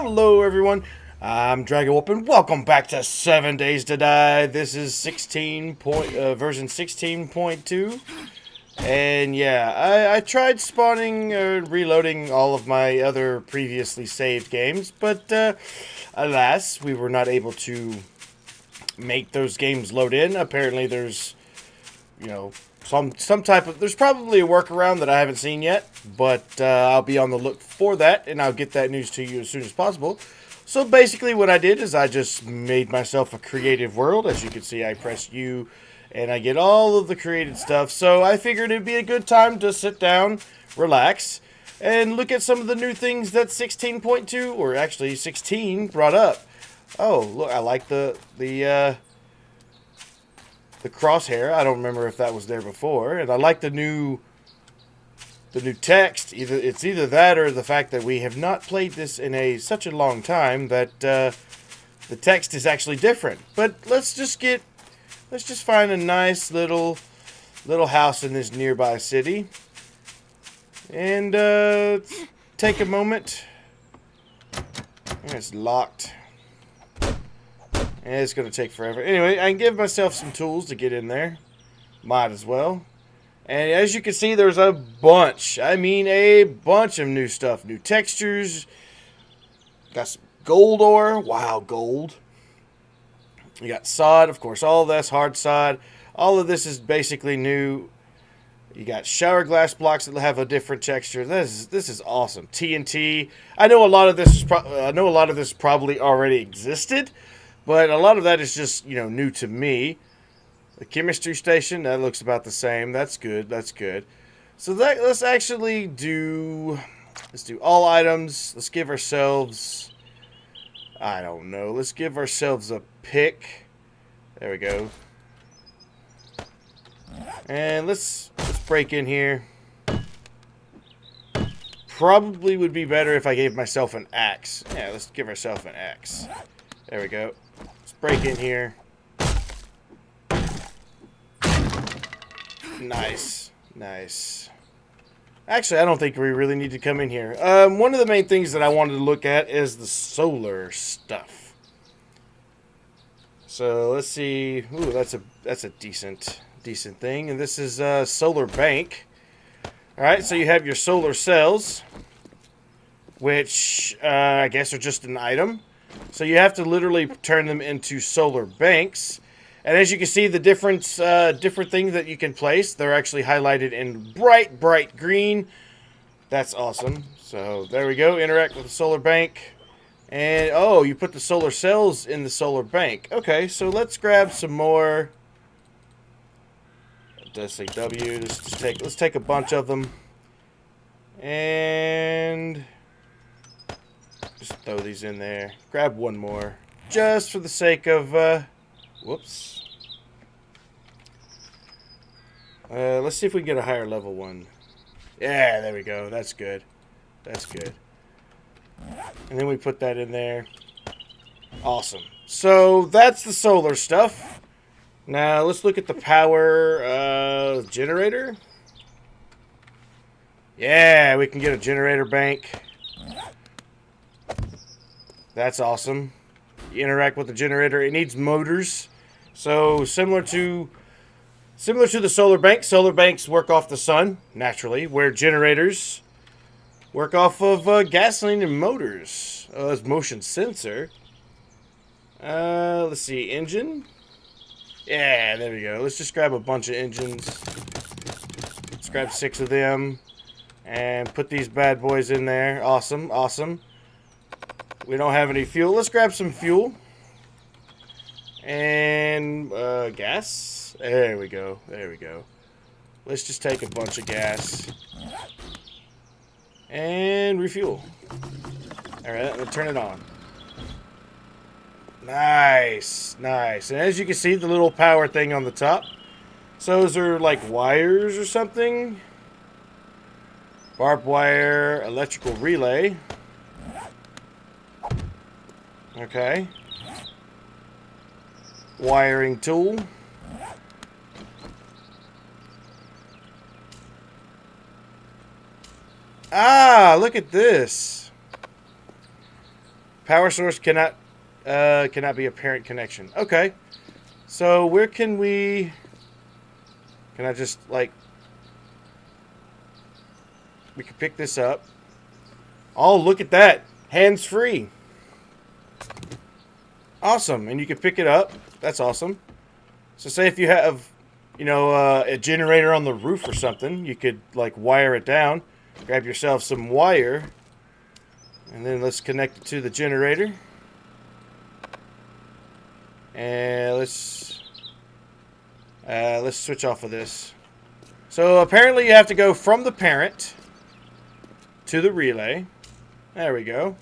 Hello everyone, I'm Dragon Wolf and welcome back to 7 Days to Die. This is version 16.2. And yeah, I tried spawning or reloading all of my other previously saved games, but alas, we were not able to make those games load in. Apparently there's, some type of, there's probably a workaround that I haven't seen yet, but I'll be on the look for that, and I'll get that news to you as soon as possible. So basically what I did is I just made myself a creative world. As you can see, I press U, and I get all of the created stuff. So I figured it'd be a good time to sit down, relax, and look at some of the new things that 16.2, or actually 16, brought up. Oh, look, I like the crosshair. I don't remember if that was there before, and I like the new text. It's either that or the fact that we have not played this in such a long time that the text is actually different. But let's just find a nice little house in this nearby city, and take a moment. And it's locked. And it's going to take forever. Anyway, I can give myself some tools to get in there. Might as well. And as you can see, there's a bunch. I mean, a bunch of new stuff. New textures. Got some gold ore. Wow, gold. You got sod. Of course, all of that's hard sod. All of this is basically new. You got shower glass blocks that have a different texture. This is awesome. TNT. I know a lot of this probably already existed. But a lot of that is just, new to me. The chemistry station, that looks about the same. That's good. That's good. So let's do all items. Let's give ourselves, I don't know. Let's give ourselves a pick. There we go. And let's break in here. Probably would be better if I gave myself an axe. Yeah, let's give ourselves an axe. There we go. Let's break in here. Nice. Nice. Actually, I don't think we really need to come in here. One of the main things that I wanted to look at is the solar stuff. So let's see. Ooh, that's a decent thing. And this is solar bank. Alright, so you have your solar cells, which I guess are just an item. So you have to literally turn them into solar banks. And as you can see, the different things that you can place, they're actually highlighted in bright green. That's awesome. So there we go. Interact with the solar bank. And, oh, you put the solar cells in the solar bank. Okay, so let's grab some more. It does say W. Let's take a bunch of them. And just throw these in there. Grab one more. Just for the sake of, whoops. Let's see if we can get a higher level one. Yeah, there we go. That's good. That's good. And then we put that in there. Awesome. So, that's the solar stuff. Now, let's look at the power generator. Yeah, we can get a generator bank. That's awesome. You interact with the generator. It needs motors. So similar to the solar banks work off the sun, naturally, where generators work off of gasoline and motors. As motion sensor. Let's see, engine. Yeah, there we go. Let's just grab a bunch of engines. Let's grab 6 of them. And put these bad boys in there. Awesome, awesome. We don't have any fuel. Let's grab some fuel. And gas. There we go. There we go. Let's just take a bunch of gas. And refuel. Alright, let's turn it on. Nice. Nice. And as you can see, the little power thing on the top. So is there like wires or something? Barbed wire, electrical relay. Okay. Wiring tool. Ah, look at this. Power source cannot be a parent connection. Okay. So where can we... Can I just, like... We can pick this up. Oh, look at that. Hands-free. Awesome. And you can pick it up. That's awesome. So say if you have, you know, a generator on the roof or something, you could, like, wire it down. Grab yourself some wire. And then let's connect it to the generator. And let's switch off of this. So apparently you have to go from the parent to the relay. There we go.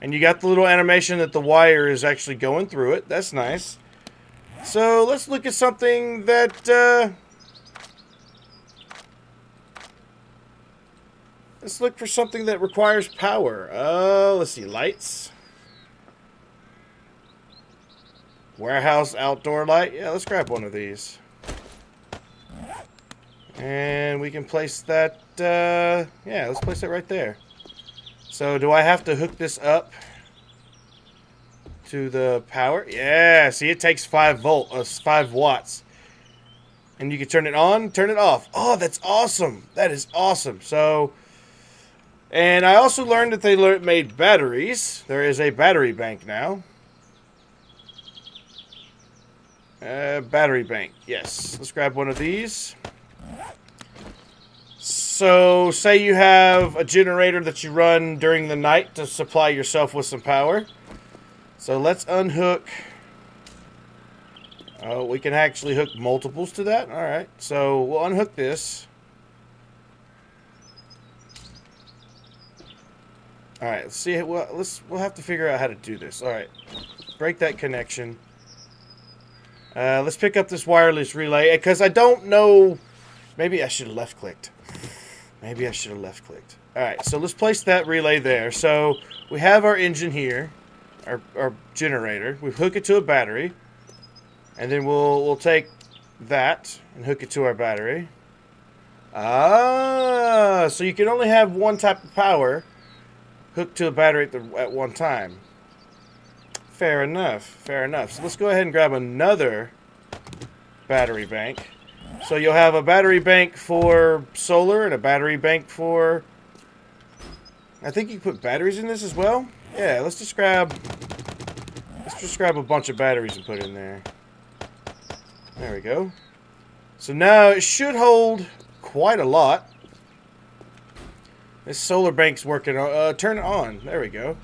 And you got the little animation that the wire is actually going through it. That's nice. So let's look at something that... let's look for something that requires power. Let's see. Lights. Warehouse outdoor light. Yeah, let's grab one of these. And we can place that... yeah, let's place it right there. So do I have to hook this up to the power? Yeah, see, it takes 5 watts. And you can turn it on, turn it off. Oh, that's awesome. That is awesome. So, and I also learned that they made batteries. There is a battery bank now. Battery bank, yes. Let's grab one of these. So, say you have a generator that you run during the night to supply yourself with some power. So, let's unhook. Oh, we can actually hook multiples to that. Alright, so we'll unhook this. Alright, let's see. We'll have to figure out how to do this. Alright, break that connection. Let's pick up this wireless relay, because I don't know. Maybe I should have left-clicked. Maybe I should have left-clicked. Alright, so let's place that relay there. So, we have our engine here, our generator. We hook it to a battery. And then we'll take that and hook it to our battery. Ah, so you can only have one type of power hooked to a battery at one time. Fair enough, fair enough. So let's go ahead and grab another battery bank. So you'll have a battery bank for solar and a battery bank for... I think you can put batteries in this as well. Yeah, let's just grab a bunch of batteries and put in there. There we go. So now it should hold quite a lot. This solar bank's working. Turn it on. There we go.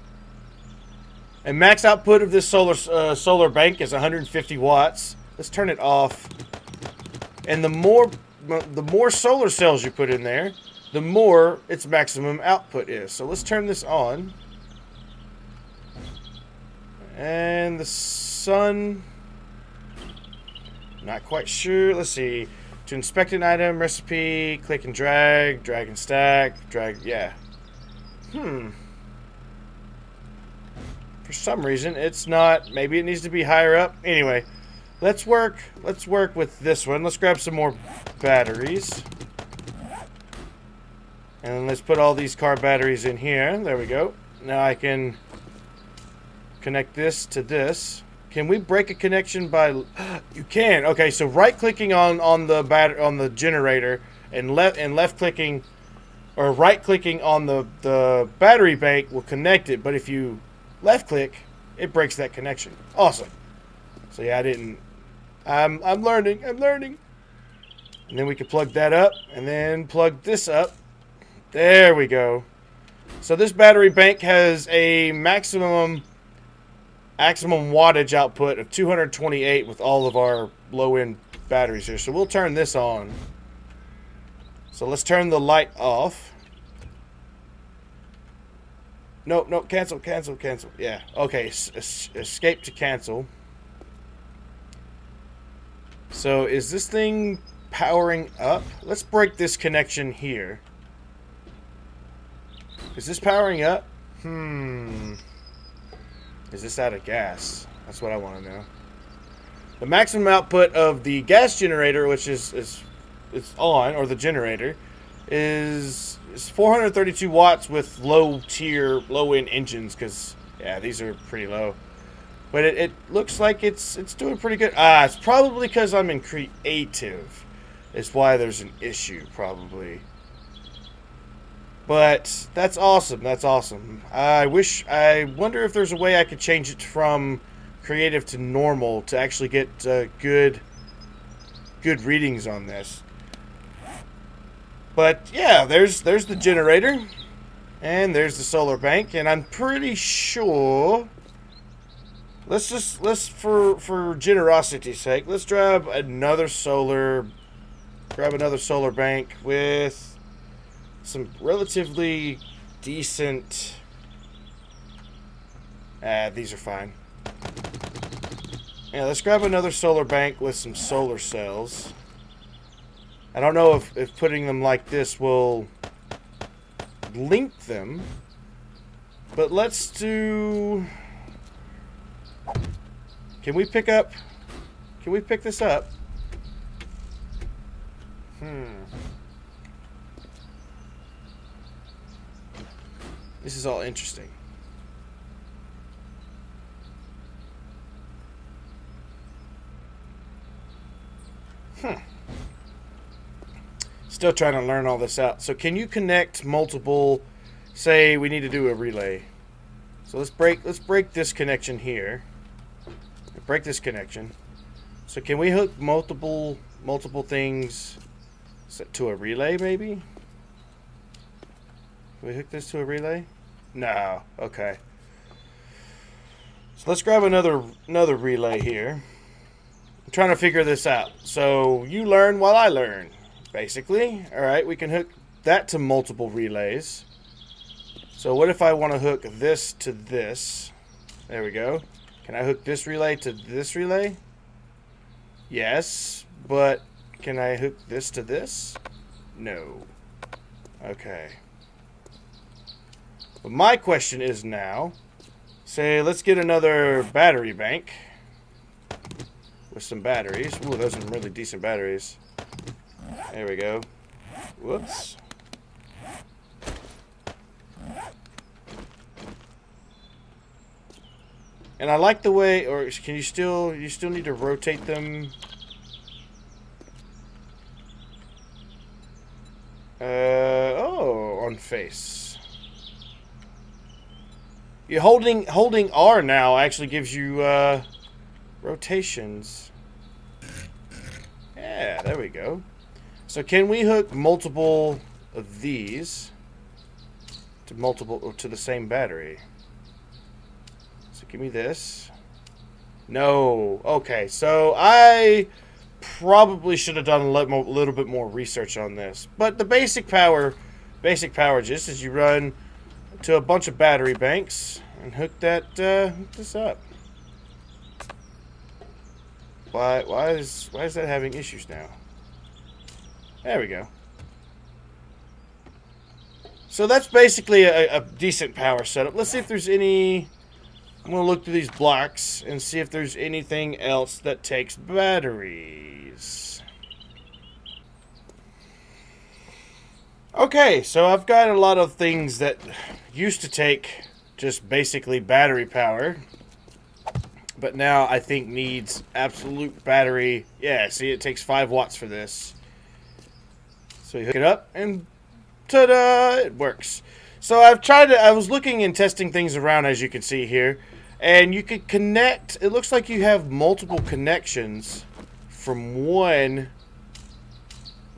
And max output of this solar bank is 150 watts. Let's turn it off. And the more solar cells you put in there, the more its maximum output is. So let's turn this on. And the sun... Not quite sure. Let's see. To inspect an item, recipe, click and drag, drag and stack, drag, yeah. For some reason, it's not. Maybe it needs to be higher up. Anyway, let's work with this one. Let's grab some more batteries. And let's put all these car batteries in here. There we go. Now I can connect this to this. Can we break a connection by... You can. Okay, so right-clicking on the generator and left-clicking or right-clicking on the battery bank will connect it. But if you left-click, it breaks that connection. Awesome. So yeah, I'm learning. I'm learning. And then we can plug that up and then plug this up. There we go. So this battery bank has a maximum wattage output of 228 with all of our low-end batteries here. So we'll turn this on. So let's turn the light off. No, cancel. Yeah, okay, escape to cancel. So is this thing powering up? Let's break this connection here. Is this powering up? Is this out of gas? That's what I want to know. The maximum output of the gas generator, which is it's on, or the generator, is 432 watts with low-end engines, because Yeah, these are pretty low. But it looks like it's doing pretty good. Ah, it's probably because I'm in creative. Is why there's an issue, probably. But that's awesome. That's awesome. I wonder if there's a way I could change it from creative to normal to actually get good readings on this. But yeah, there's the generator, and there's the solar bank, and I'm pretty sure. Let's for generosity's sake, let's grab another solar bank with some relatively decent. These are fine. Yeah, let's grab another solar bank with some solar cells. I don't know if putting them like this will link them, but let's do. Can we pick this up? This is all interesting. Still trying to learn all this out. So can you connect multiple, say we need to do a relay. So let's break this connection here. Break this connection. So can we hook multiple things to a relay maybe? Can we hook this to a relay? No. Okay. So let's grab another relay here. I'm trying to figure this out. So you learn while I learn, basically. All right, we can hook that to multiple relays. So what if I want to hook this to this? There we go. Can I hook this relay to this relay? Yes, but can I hook this to this? No. Okay. But my question is now, say let's get another battery bank with some batteries. Ooh, those are some really decent batteries. There we go. Whoops. And I like the way, or can you still need to rotate them? Oh, on face. You holding R now actually gives you rotations. Yeah, there we go. So can we hook multiple of these to the same battery? Give me this. No. Okay, so I probably should have done a little bit more research on this. But the basic power gist is you run to a bunch of battery banks and hook this up. Why is that having issues now? There we go. So that's basically a decent power setup. Let's see if there's any. I'm going to look through these blocks and see if there's anything else that takes batteries. Okay, so I've got a lot of things that used to take just basically battery power, but now I think needs absolute battery. Yeah, see, it takes 5 watts for this. So you hook it up and ta-da, it works. So I was looking and testing things around, as you can see here. And you could connect, it looks like you have multiple connections from one,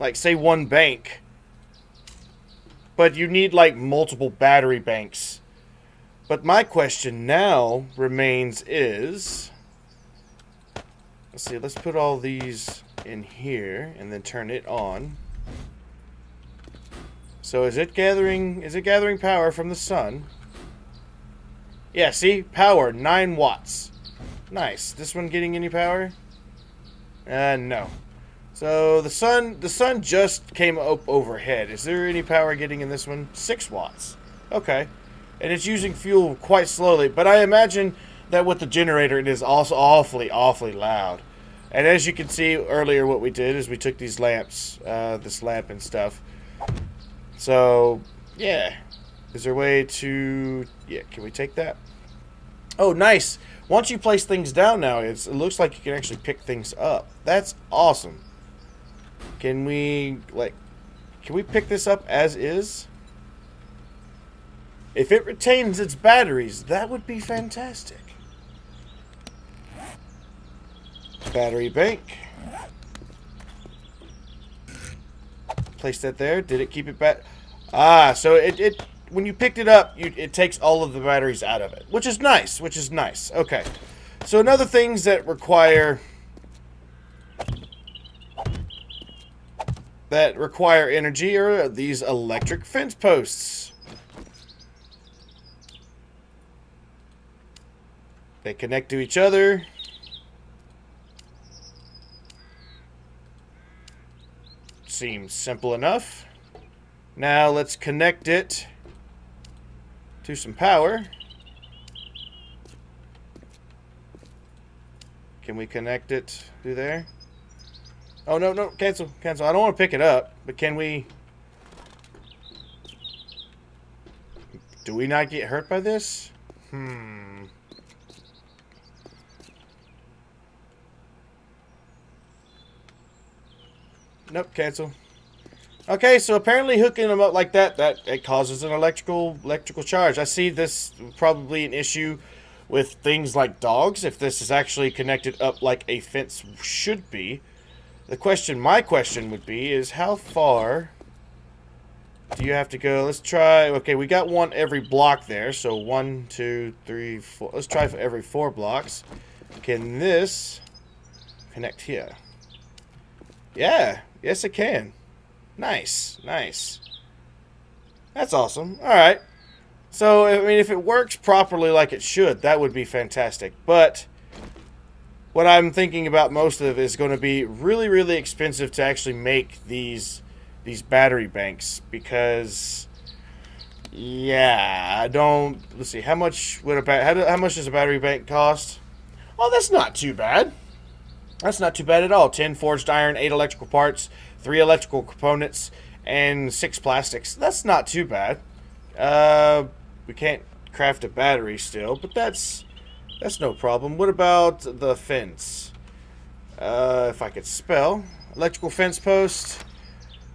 like say one bank. But you need like multiple battery banks. But my question now remains is, let's see, let's put all these in here and then turn it on. So is it gathering power from the sun? Yeah, see? Power, 9 watts. Nice. This one getting any power? No. So the sun just came up overhead. Is there any power getting in this one? 6 watts. Okay. And it's using fuel quite slowly, but I imagine that with the generator it is also awfully loud. And as you can see earlier, what we did is we took these lamps, this lamp and stuff. So, yeah. Is there a way to... Yeah, can we take that? Oh, nice. Once you place things down now, it looks like you can actually pick things up. That's awesome. Can we pick this up as is? If it retains its batteries, that would be fantastic. Battery bank. Place that there. Did it keep it back? Ah, so it when you picked it up, it takes all of the batteries out of it, which is nice. Which is nice. Okay. So another things that require energy are these electric fence posts. They connect to each other. Seems simple enough. Now let's connect it to some power. Can we connect it through there? Oh, no, no, cancel, cancel. I don't want to pick it up, but can we... Do we not get hurt by this? Nope, cancel. Okay, so apparently hooking them up like that it causes an electrical charge. I see this probably an issue with things like dogs, if this is actually connected up like a fence should be. My question would be is how far do you have to go? Let's try, okay, we got one every block there, so 1, 2, 3, 4. Let's try for every 4 blocks. Can this connect here? Yeah, yes it can. Nice, nice. That's awesome. Alright. So, I mean, if it works properly like it should, that would be fantastic. But what I'm thinking about most of is going to be really, really expensive to actually make these battery banks. Because, yeah, let's see, how much does a battery bank cost? Oh, that's not too bad. That's not too bad at all. 10 forged iron, 8 electrical parts, 3 electrical components, and 6 plastics. That's not too bad. We can't craft a battery still, but that's no problem. What about the fence? If I could spell. Electrical fence post.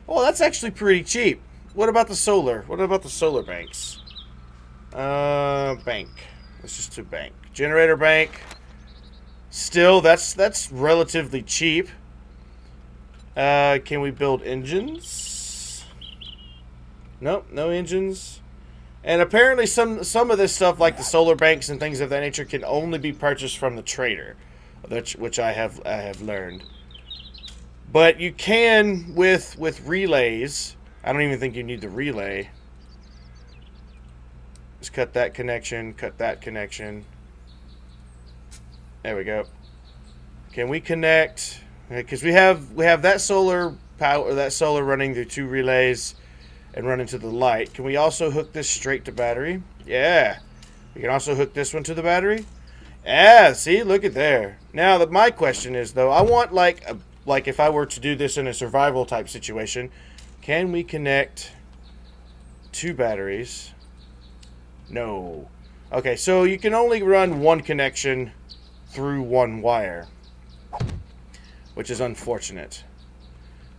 Oh, that's actually pretty cheap. What about the solar? What about the solar banks? Bank. Let's just do bank. Generator bank. Still, that's relatively cheap. Can we build engines? Nope, no engines. And apparently some of this stuff, like the solar banks and things of that nature, can only be purchased from the trader, which I have learned. But you can with relays. I don't even think you need the relay. Just cut that connection, cut that connection. There we go. Can we connect? Because we have that solar power, that solar running through 2 relays and running to the light. Can we also hook this straight to battery? Yeah. We can also hook this one to the battery. Yeah. See, look at there. Now, my question is though, I want like if I were to do this in a survival type situation, can we connect 2 batteries? No. Okay, so you can only run 1 connection through 1 wire, which is unfortunate.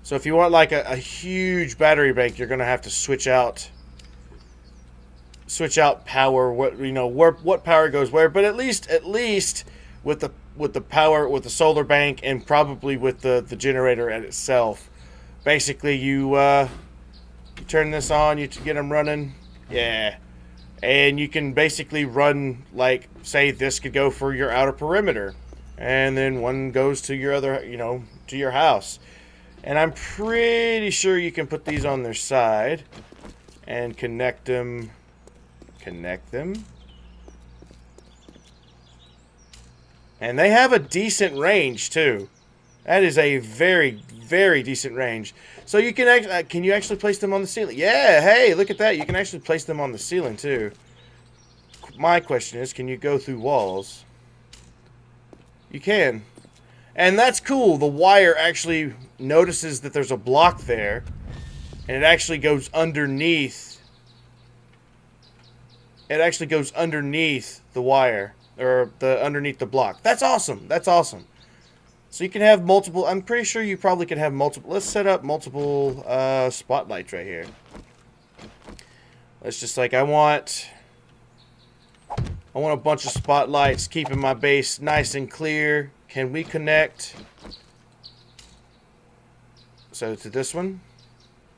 So if you want like a huge battery bank, you're gonna have to switch out power. What power goes where. But at least with the power, with the solar bank, and probably with the generator at itself, basically you turn this on, you get them running. Yeah. And you can basically run, like, say this could go for your outer perimeter. And then one goes to your other, to your house. And I'm pretty sure you can put these on their side and connect them. And they have a decent range, too. That is a very, very decent range. So you can you actually place them on the ceiling? Yeah, hey, look at that. You can actually place them on the ceiling, too. My question is, can you go through walls? You can. And that's cool. The wire actually notices that there's a block there. And it actually goes underneath. It actually goes underneath the wire. or the underneath the block. That's awesome. That's awesome. So you can have multiple. I'm pretty sure you probably can have multiple. Let's set up multiple spotlights right here. Let's just like I want a bunch of spotlights, keeping my base nice and clear. Can we connect? So to this one.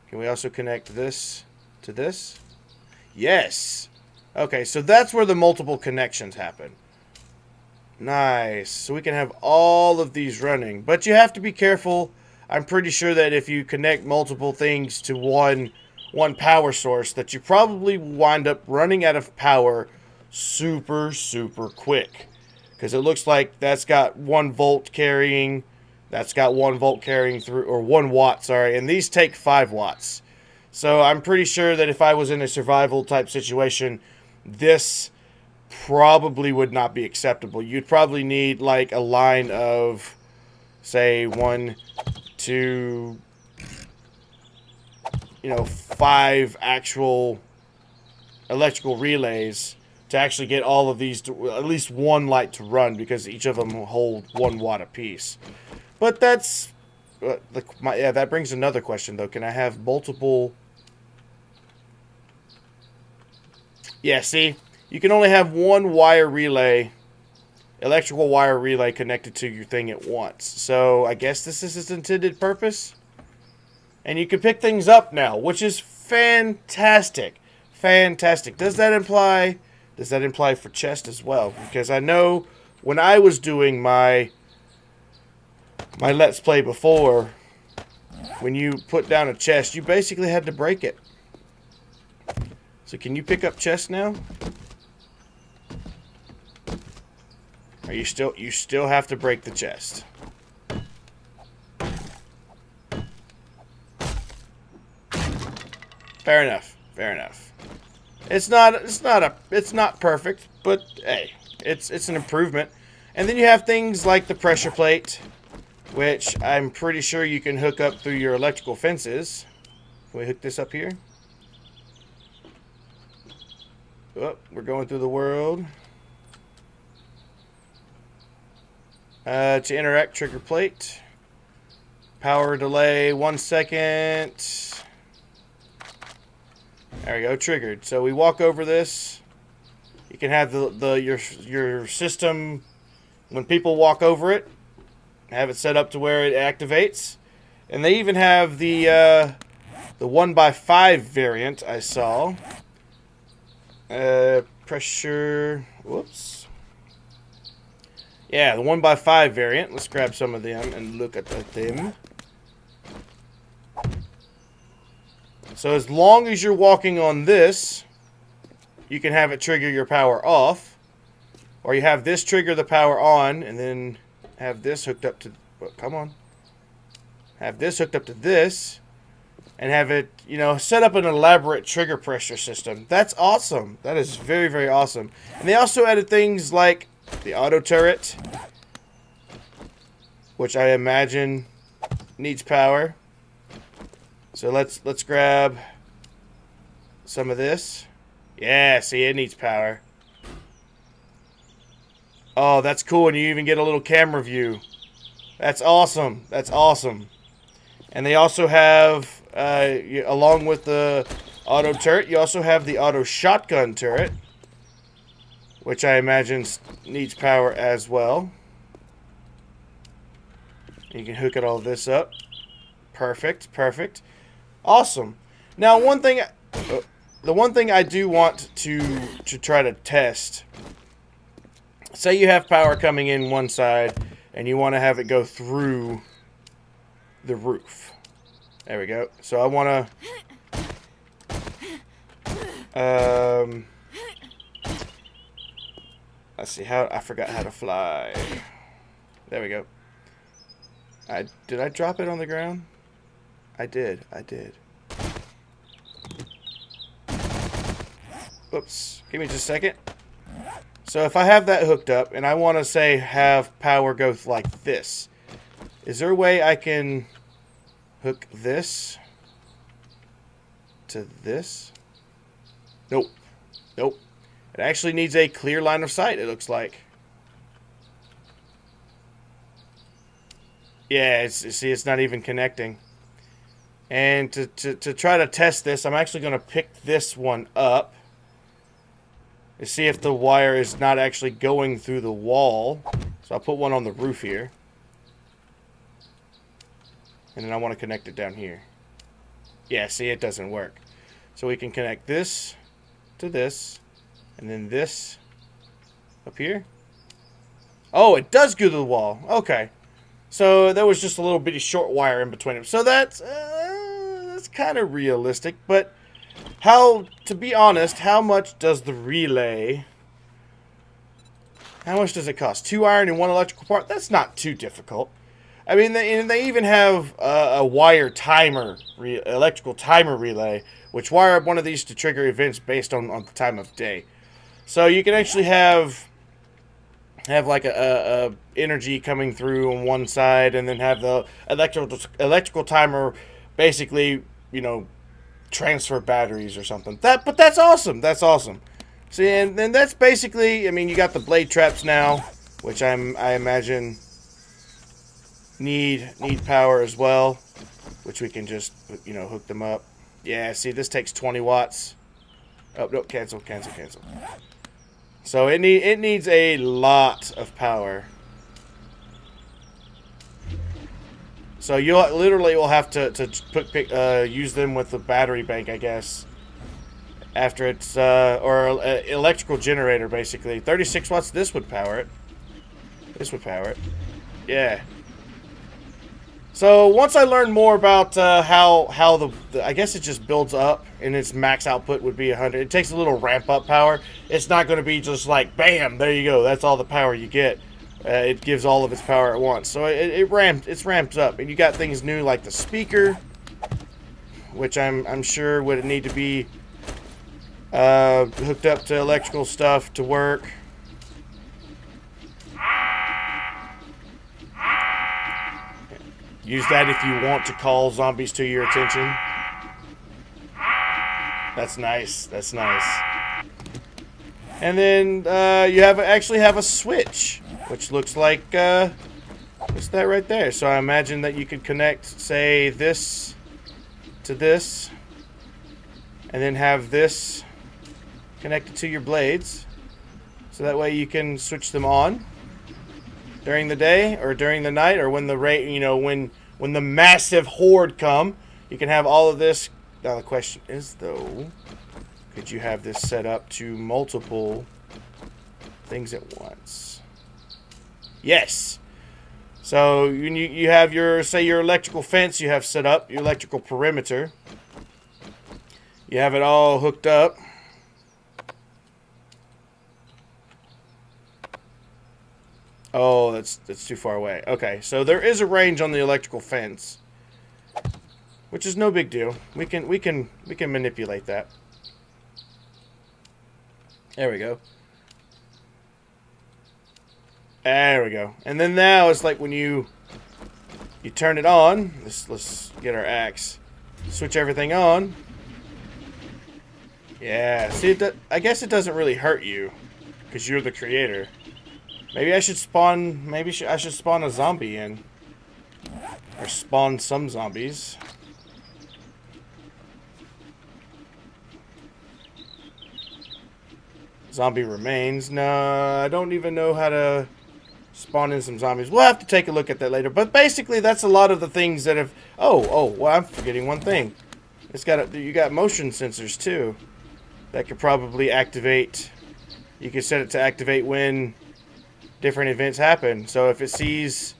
Can we also connect this to this? Yes. Okay, so that's where the multiple connections happen. Nice. So we can have all of these running. But you have to be careful. I'm pretty sure that if you connect multiple things to one power source, that you probably wind up running out of power super quick. Because it looks like that's got 1 volt carrying. That's got 1 volt carrying through, or 1 watt, sorry. And these take 5 watts. So I'm pretty sure that if I was in a survival type situation, this probably would not be acceptable. You'd probably need like a line of, say, 1, 2, 5 actual electrical relays to actually get all of these to, at least 1 light to run, because each of them will hold 1 watt apiece. But that's that brings another question though. Can I have multiple? Yeah, see, you can only have 1 wire relay, electrical wire relay connected to your thing at once. So I guess this is its intended purpose. And you can pick things up now, which is fantastic. Fantastic. Does that imply for chest as well? Because I know when I was doing my Let's Play before, when you put down a chest, you basically had to break it. So can you pick up chest now? Or you still have to break the chest. Fair enough. Fair enough. It's not perfect, but hey, it's an improvement. And then you have things like the pressure plate, which I'm pretty sure you can hook up through your electrical fences. Can we hook this up here? Oh, we're going through the world. To interact, trigger plate. Power delay, 1 second. There we go, triggered. So we walk over this. You can have your system, when people walk over it, have it set up to where it activates. And they even have the 1x5 variant I saw. Pressure, whoops. Yeah, the 1x5 variant. Let's grab some of them and look at them. So as long as you're walking on this, you can have it trigger your power off. Or you have this trigger the power on, and then have this hooked up to, well, come on. Have this hooked up to this, and have it, set up an elaborate trigger pressure system. That's awesome. That is very awesome. And they also added things like the auto turret, which I imagine needs power. So let's grab some of this. Yeah, see, it needs power. Oh, that's cool, and you even get a little camera view. That's awesome. That's awesome. And they also have, along with the auto turret, you also have the auto shotgun turret, which I imagine needs power as well. You can hook it all this up. Perfect, perfect. Awesome. Now, the one thing I do want to try to test, say you have power coming in one side and you want to have it go through the roof. There we go. So I want to let's see, I forgot how to fly. There we go. Did I drop it on the ground? I did. Oops. Give me just a second. So if I have that hooked up and I want to, say, have power go like this, is there a way I can hook this to this? Nope. Nope. It actually needs a clear line of sight, it looks like. Yeah, see, it's not even connecting. And to try to test this, I'm actually going to pick this one up to see if the wire is not actually going through the wall. So I'll put one on the roof here. And then I want to connect it down here. Yeah, see, it doesn't work. So we can connect this to this, and then this up here. Oh, it does go to the wall. Okay. So there was just a little bitty short wire in between them. So that's kind of realistic. But to be honest, how much does the relay... How much does it cost? 2 iron and 1 electrical part? That's not too difficult. I mean, they even have a wire timer, electrical timer relay, which wire up one of these to trigger events based on the time of day. So you can actually have like a energy coming through on one side, and then have the electrical timer basically, you know, transfer batteries or something. But that's awesome. That's awesome. See, and then that's basically, I mean, you got the blade traps now, which I imagine need power as well, which we can just, you know, hook them up. Yeah, see, this takes 20 watts. Oh, no, cancel. So it needs a lot of power. So you literally will have to use them with the battery bank, I guess. After it's or electrical generator, basically 36 watts. This would power it. Yeah. So once I learn more about how the I guess it just builds up, and its max output would be 100. It takes a little ramp up power. It's not going to be just like bam, there you go. That's all the power you get. It gives all of its power at once. So it's ramped up, and you got things new like the speaker, which I'm sure would need to be hooked up to electrical stuff to work. Use that if you want to call zombies to your attention. That's nice. That's nice. And then you actually have a switch, which looks like what's that right there? So I imagine that you could connect, say, this to this, and then have this connected to your blades, so that way you can switch them on during the day or during the night, or when the when the massive horde come, you can have all of this. Now the question is, though, could you have this set up to multiple things at once? Yes. So you have your electrical fence you have set up, your electrical perimeter. You have it all hooked up. Oh, that's too far away. Okay, so there is a range on the electrical fence, which is no big deal. We can manipulate that. There we go. There we go. And then now it's like when you turn it on. Let's get our axe. Switch everything on. Yeah. See, I guess it doesn't really hurt you because you're the creator. Maybe I should spawn. I should spawn a zombie in, or spawn some zombies. Zombie remains. No, I don't even know how to spawn in some zombies. We'll have to take a look at that later. But basically, that's a lot of the things that have. Oh, well, I'm forgetting one thing. You got motion sensors too, that could probably activate. You could set it to activate when different events happen. So if it sees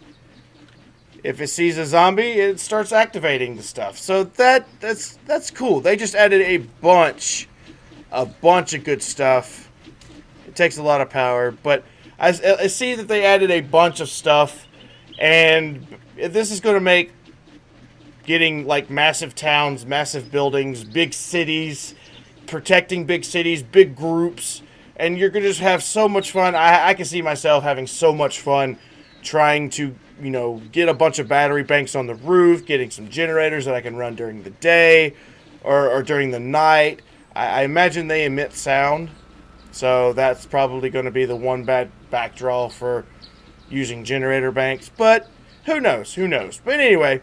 a zombie, it starts activating the stuff. So that's cool. They just added a bunch of good stuff. It takes a lot of power, but I see that they added a bunch of stuff, and this is going to make getting like massive towns, massive buildings, big cities, protecting big cities, big groups. And you're going to just have so much fun. I can see myself having so much fun trying to, get a bunch of battery banks on the roof, getting some generators that I can run during the day or during the night. I imagine they emit sound, so that's probably going to be the one bad backdraw for using generator banks. But Who knows? Who knows? But anyway,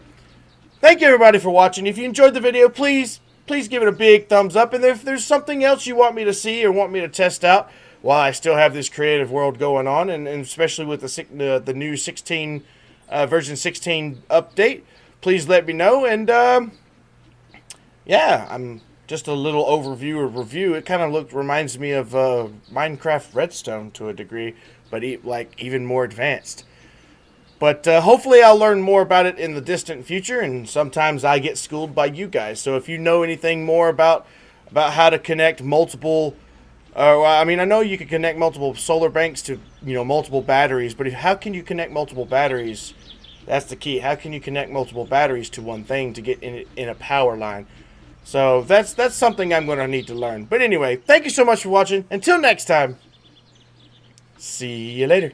thank you everybody for watching. If you enjoyed the video, please give it a big thumbs up. And if there's something else you want me to see or want me to test out while I still have this creative world going on, and especially with the new 16 version 16 update, please let me know. And yeah, I'm just a little overview or review. It kind of reminds me of Minecraft Redstone to a degree, but like even more advanced. But hopefully I'll learn more about it in the distant future, and sometimes I get schooled by you guys. So if you know anything more about how to connect multiple, I mean, I know you can connect multiple solar banks to, you know, multiple batteries, but how can you connect multiple batteries? That's the key. How can you connect multiple batteries to one thing to get in a power line? So that's something I'm going to need to learn. But anyway, thank you so much for watching. Until next time, see you later.